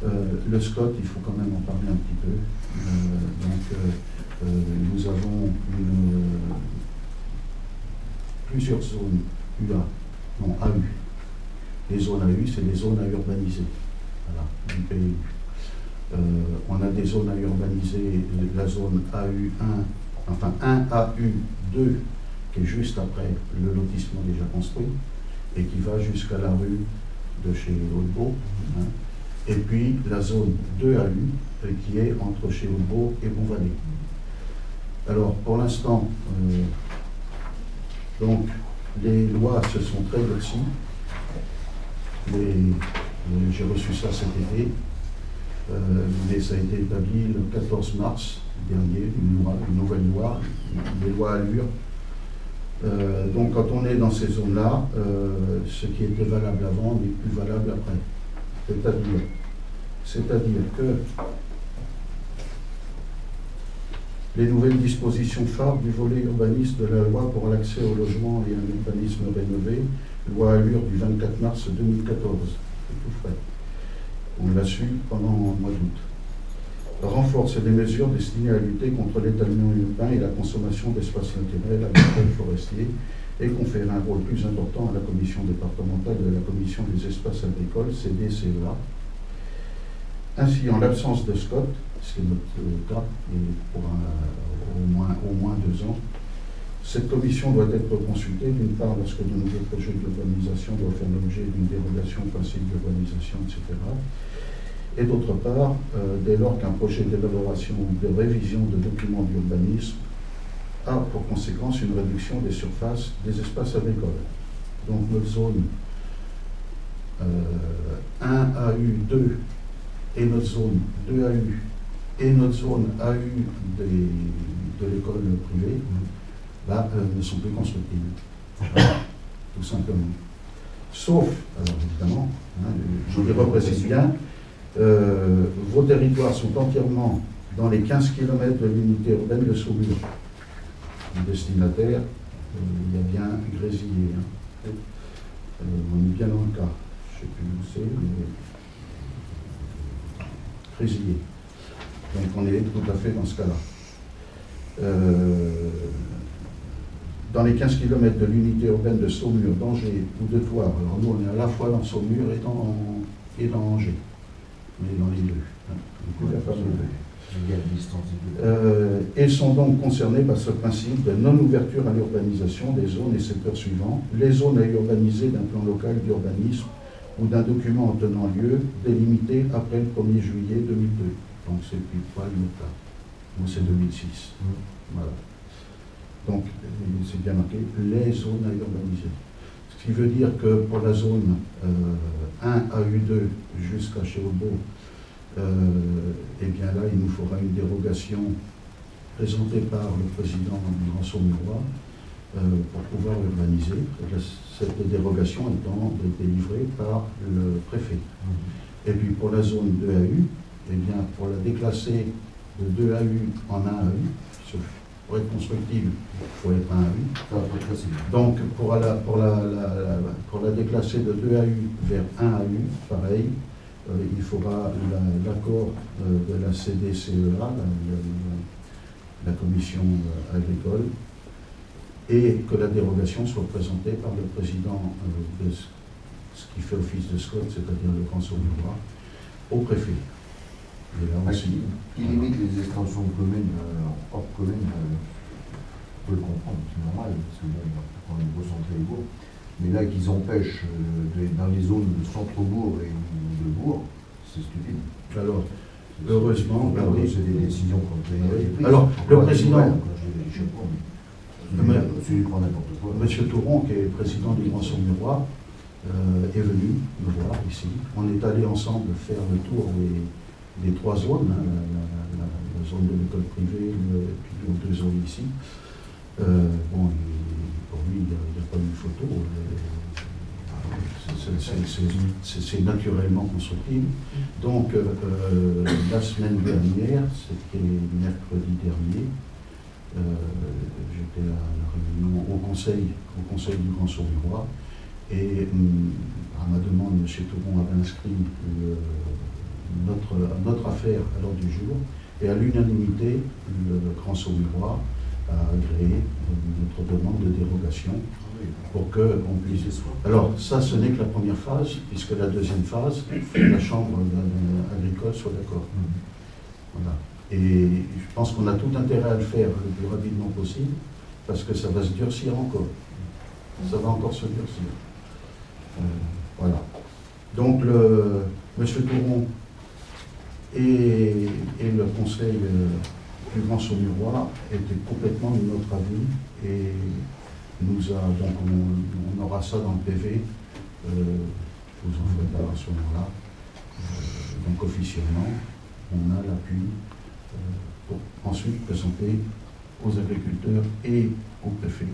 Le SCOT, il faut quand même en parler un petit peu. Nous avons plusieurs zones UA, non AU. Les zones AU, c'est les zones à urbaniser. Voilà, du PLU. On a des zones à urbaniser, la zone AU1, enfin 1AU2, qui est juste après le lotissement déjà construit, et qui va jusqu'à la rue de chez Hautbeau. Hein. Et puis la zone 2AU, qui est entre chez Hautbeau et Bonvalet. Alors, pour l'instant, donc, les lois se sont très durcies. J'ai reçu ça cet été, mais ça a été établi le 14 mars dernier, une nouvelle loi, des lois Allure. Donc, quand on est dans ces zones-là, ce qui était valable avant n'est plus valable après. C'est-à-dire que les nouvelles dispositions phares du volet urbaniste de la loi pour l'accès au logement et un urbanisme rénové, loi Allure du 24 mars 2014, c'est tout frais. On l'a su pendant le mois d'août. Renforce les mesures destinées à lutter contre l'étalement urbain et la consommation d'espaces naturels, agricoles, forestiers, et confère un rôle plus important à la commission départementale de la commission des espaces agricoles, CDCEA. Ainsi, en l'absence de SCOT, c'est notre cas, et pour au moins 2 ans, cette commission doit être consultée, d'une part, lorsque de nouveaux projets d'urbanisation doivent faire l'objet d'une dérogation au principe d'urbanisation, etc. Et d'autre part, dès lors qu'un projet d'élaboration ou de révision de documents d'urbanisme a pour conséquence une réduction des surfaces des espaces agricoles. Donc notre zone 1AU2 et notre zone 2AU et notre zone AU de l'école privée ne sont plus constructibles. Voilà, tout simplement. Sauf, alors évidemment, je les reprécise bien, vos territoires sont entièrement dans les 15 km de l'unité urbaine de Saumur. Le destinataire, il y a bien Grésillé. Hein. On est bien dans le cas. Je ne sais plus où c'est, mais Grésillé. Donc on est tout à fait dans ce cas-là. Dans les 15 km de l'unité urbaine de Saumur, d'Angers ou de Thouars, alors nous on est à la fois dans Saumur et dans Angers. Mais dans les deux. Et sont donc concernés par ce principe de non-ouverture à l'urbanisation des zones et secteurs suivants, les zones à urbaniser d'un plan local d'urbanisme ou d'un document en tenant lieu délimité après le 1er juillet 2002. Donc c'est plus pas le cas. Nous c'est 2006. Voilà. Donc c'est bien marqué, les zones à urbaniser. Ce qui veut dire que pour la zone 1 à U2 jusqu'à chez Hautbeau, eh bien là, il nous faudra une dérogation présentée par le président du Grand Saumurois pour pouvoir urbaniser. Cette dérogation étant délivrée par le préfet. Et puis pour la zone 2AU, eh bien pour la déclasser de 2AU en 1AU, pour être constructible, il faut être 1AU. Donc pour la déclasser de 2AU vers 1AU, pareil, il faudra l'accord de la CDCEA, la commission agricole, et que la dérogation soit présentée par le président de ce qui fait office de SCOT, c'est-à-dire le Grand Saumurois, au préfet. Et là aussi, il limite les extensions de communes, hors commune, on peut le comprendre, c'est normal, parce que bon, on est beau centre et bourg. Mais là, qu'ils empêchent dans les zones de centre-bourg et de bourg, c'est stupide. Alors, heureusement, c'est des décisions qu'on peut prises. Alors, le président, Monsieur Touron, qui est président du Grand Saumurois, est venu me voir ici. On est allé ensemble faire le tour des 3 zones, hein, la zone de l'école privée, et puis les 2 zones ici. Bon, pour lui, il n'y a pas de photo. C'est naturellement constructible. Donc, la semaine dernière, c'était mercredi dernier, j'étais à la réunion au conseil du Grand Saumurois, et à ma demande, M. Touron avait inscrit notre affaire à l'ordre du jour, et à l'unanimité, le Grand Saumurois a agréé notre demande de dérogation pour qu'on puisse... Alors, ça, ce n'est que la première phase, puisque la deuxième phase, la Chambre agricole soit d'accord. Voilà. Et je pense qu'on a tout intérêt à le faire le plus rapidement possible, parce que ça va se durcir encore. Ça va encore se durcir. Voilà. Donc, M. Touron et le Conseil du Grand Saumurois étaient complètement de notre avis, et donc on aura ça dans le PV, vous en ferez part à ce moment-là. Donc officiellement, on a l'appui pour ensuite présenter aux agriculteurs et au préfet